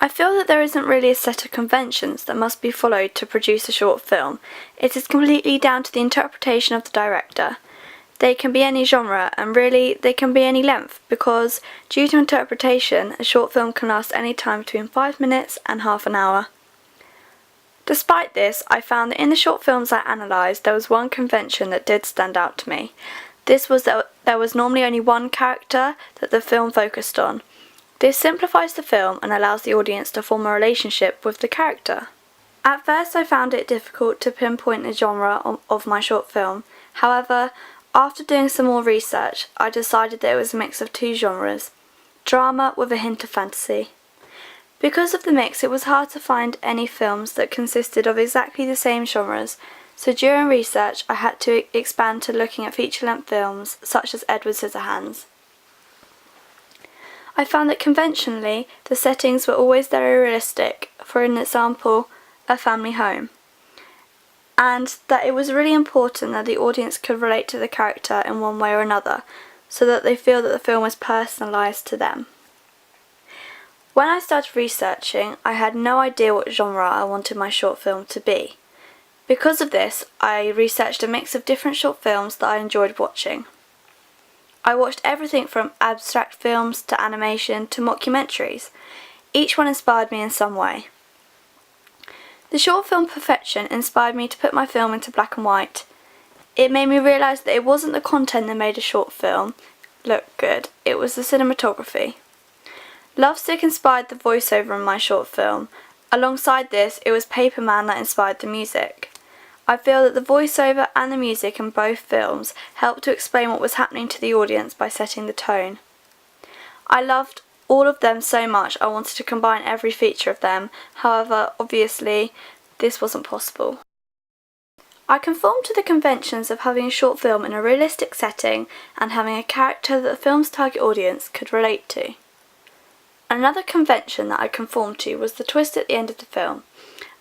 I feel that there isn't really a set of conventions that must be followed to produce a short film. It is completely down to the interpretation of the director. They can be any genre, and really, they can be any length, because, due to interpretation, a short film can last any time between 5 minutes and half an hour. Despite this, I found that in the short films I analysed, there was one convention that did stand out to me. This was that there was normally only one character that the film focused on. This simplifies the film and allows the audience to form a relationship with the character. At first I found it difficult to pinpoint the genre of my short film. However, after doing some more research, I decided that it was a mix of two genres, drama with a hint of fantasy. Because of the mix, it was hard to find any films that consisted of exactly the same genres, so during research I had to expand to looking at feature-length films such as Edward Scissorhands. I found that conventionally, the settings were always very realistic, for an example, a family home, and that it was really important that the audience could relate to the character in one way or another, so that they feel that the film was personalised to them. When I started researching, I had no idea what genre I wanted my short film to be. Because of this, I researched a mix of different short films that I enjoyed watching. I watched everything from abstract films to animation to mockumentaries. Each one inspired me in some way. The short film Perfection inspired me to put my film into black and white. It made me realise that it wasn't the content that made a short film look good, it was the cinematography. Lovesick inspired the voiceover in my short film. Alongside this, it was Paperman that inspired the music. I feel that the voiceover and the music in both films helped to explain what was happening to the audience by setting the tone. I loved all of them so much I wanted to combine every feature of them, however, obviously, this wasn't possible. I conformed to the conventions of having a short film in a realistic setting and having a character that the film's target audience could relate to. Another convention that I conformed to was the twist at the end of the film.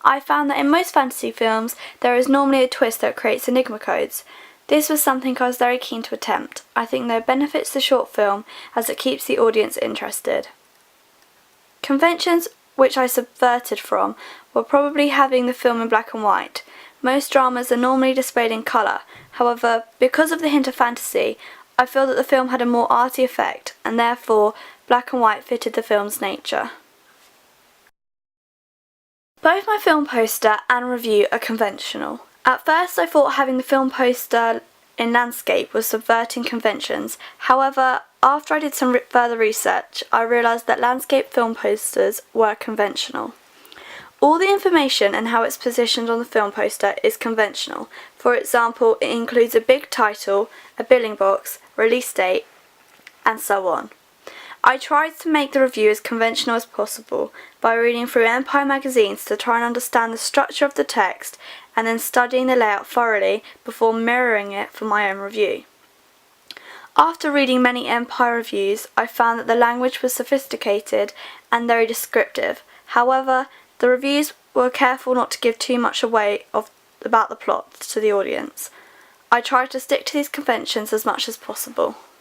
I found that in most fantasy films there is normally a twist that creates enigma codes. This was something I was very keen to attempt. I think that benefits the short film as it keeps the audience interested. Conventions which I subverted from were probably having the film in black and white. Most dramas are normally displayed in colour, however, because of the hint of fantasy, I feel that the film had a more arty effect, and therefore black and white fitted the film's nature. Both my film poster and review are conventional. At first I thought having the film poster in landscape was subverting conventions, however, after I did some further research, I realised that landscape film posters were conventional. All the information and how it's positioned on the film poster is conventional. For example, it includes a big title, a billing box, release date, and so on. I tried to make the review as conventional as possible by reading through Empire magazines to try and understand the structure of the text and then studying the layout thoroughly before mirroring it for my own review. After reading many Empire reviews, I found that the language was sophisticated and very descriptive. However, the reviews were careful not to give too much away about the plot to the audience. I tried to stick to these conventions as much as possible.